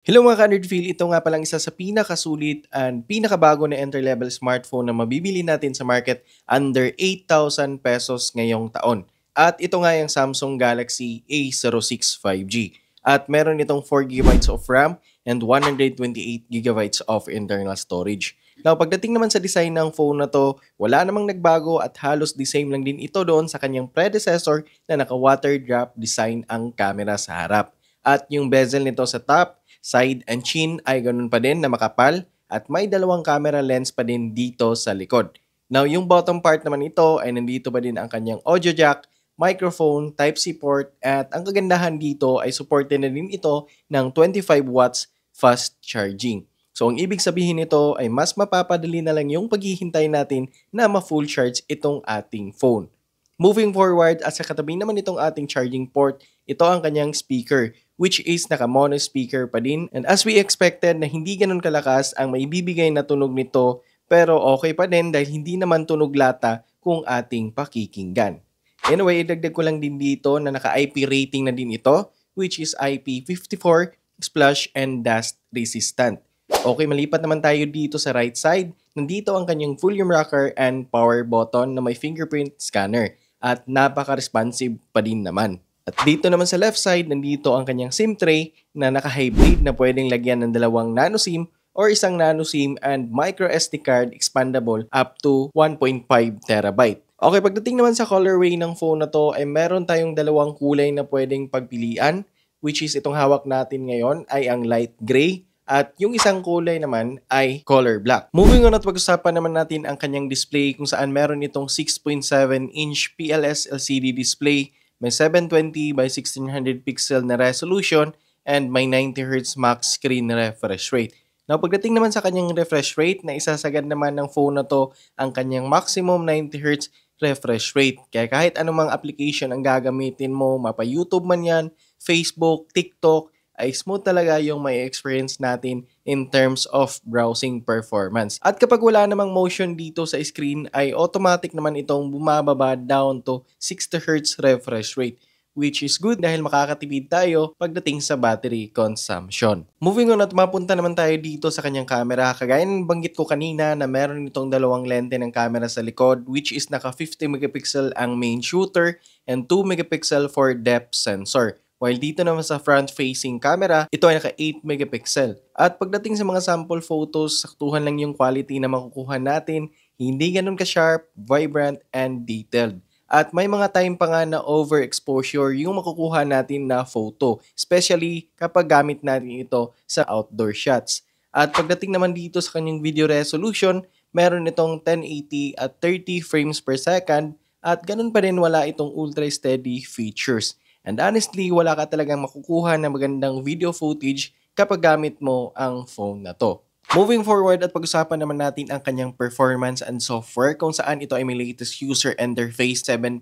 Hello mga ka-Nerdville, ito nga palang isa sa pinakasulit and pinakabago na entry-level smartphone na mabibili natin sa market under 8,000 pesos ngayong taon. At ito nga yung Samsung Galaxy A06 5G. At meron itong 4 GB of RAM and 128 GB of internal storage. Now, pagdating naman sa design ng phone na to, wala namang nagbago at halos the same lang din ito doon sa kanyang predecessor na naka-water drop design ang camera sa harap. At yung bezel nito sa top, side and chin ay ganun pa din na makapal at may dalawang camera lens pa din dito sa likod. Now, yung bottom part naman ito ay nandito pa din ang kanyang audio jack, microphone, Type-C port at ang kagandahan dito ay supported na din ito ng 25 watts fast charging. So, ang ibig sabihin nito ay mas mapapadali na lang yung paghihintay natin na ma-full charge itong ating phone. Moving forward, at sa katabi naman itong ating charging port, ito ang kanyang speaker, which is naka-mono speaker pa din. And as we expected na hindi ganun kalakas ang maibibigay na tunog nito, pero okay pa din dahil hindi naman tunog lata kung ating pakikinggan. Anyway, idagdag ko lang din dito na naka-IP rating na din ito, which is IP54, splash and dust resistant. Okay, malipat naman tayo dito sa right side. Nandito ang kanyang volume rocker and power button na may fingerprint scanner at napaka-responsive pa din naman. At dito naman sa left side, nandito ang kanyang SIM tray na naka-hybrid na pwedeng lagyan ng 2 nano SIM or 1 nano SIM and micro SD card expandable up to 1.5 terabyte. Okay, pagdating naman sa colorway ng phone na to ay meron tayong 2 kulay na pwedeng pagpilian, which is itong hawak natin ngayon ay ang light gray at yung isang kulay naman ay color black. Moving on at pag-usapan naman natin ang kanyang display kung saan meron itong 6.7-inch PLS LCD display, may 720 by 1600 pixel na resolution, and may 90Hz max screen refresh rate. Now, pagdating naman sa kanyang refresh rate, na isasagad naman ng phone na to ang kanyang maximum 90Hz refresh rate. Kaya kahit anumang application ang gagamitin mo, mapa YouTube man yan, Facebook, TikTok, ay smooth talaga yung may experience natin in terms of browsing performance. At kapag wala namang motion dito sa screen, ay automatic naman itong bumababa down to 60Hz refresh rate, which is good dahil makakatipid tayo pagdating sa battery consumption. Moving on at mapunta naman tayo dito sa kanyang camera. Kagaya ng banggit ko kanina na meron itong 2 lente ng camera sa likod, which is naka 50 megapixel ang main shooter and 2 megapixel for depth sensor. While dito naman sa front-facing camera, ito ay naka 8 megapixel. At pagdating sa mga sample photos, saktuhan lang yung quality na makukuha natin, hindi ganun ka-sharp, vibrant, and detailed. At may mga time pa nga na overexposure yung makukuha natin na photo, especially kapag gamit natin ito sa outdoor shots. At pagdating naman dito sa kanyang video resolution, meron itong 1080 at 30 frames per second at ganun pa rin wala itong ultra steady features. And honestly, wala ka talagang makukuha na magandang video footage kapag gamit mo ang phone na to. Moving forward at pag-usapan naman natin ang kanyang performance and software kung saan ito ay may latest user interface 7.0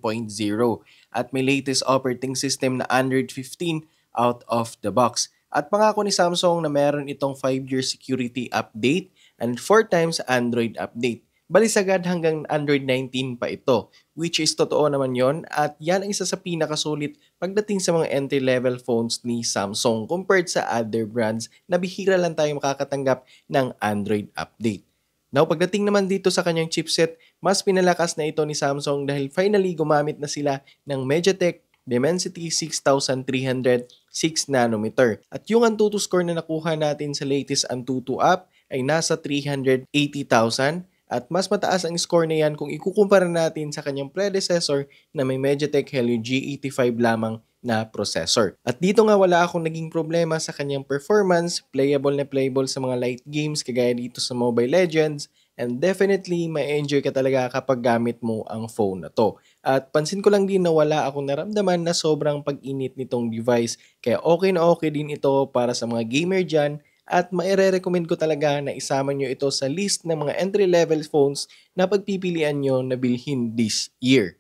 at may latest operating system na Android 15 out of the box. At pangako ni Samsung na meron itong 5-year security update and 4 times Android update. Balisagad hanggang Android 19 pa ito, which is totoo naman yon at yan ang isa sa pinakasulit pagdating sa mga entry-level phones ni Samsung compared sa other brands na bihira lang tayo makakatanggap ng Android update. Now, pagdating naman dito sa kanyang chipset, mas pinalakas na ito ni Samsung dahil finally gumamit na sila ng MediaTek Dimensity 6300 6nm. At yung Antutu score na nakuha natin sa latest Antutu app ay nasa 380,000. At mas mataas ang score na yan kung ikukumpara natin sa kanyang predecessor na may MediaTek Helio G85 lamang na processor. At dito nga wala akong naging problema sa kanyang performance, playable na playable sa mga light games kagaya dito sa Mobile Legends, and definitely may enjoy ka talaga kapag gamit mo ang phone na to. At pansin ko lang din na wala akong naramdaman na sobrang pag-init nitong device, kaya okay na okay din ito para sa mga gamer dyan. At maire-recommend ko talaga na isama nyo ito sa list ng mga entry-level phones na pagpipilian nyo na bilhin this year.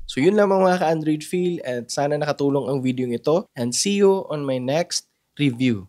So yun lang mga ka-Android feel at sana nakatulong ang video ito and see you on my next review.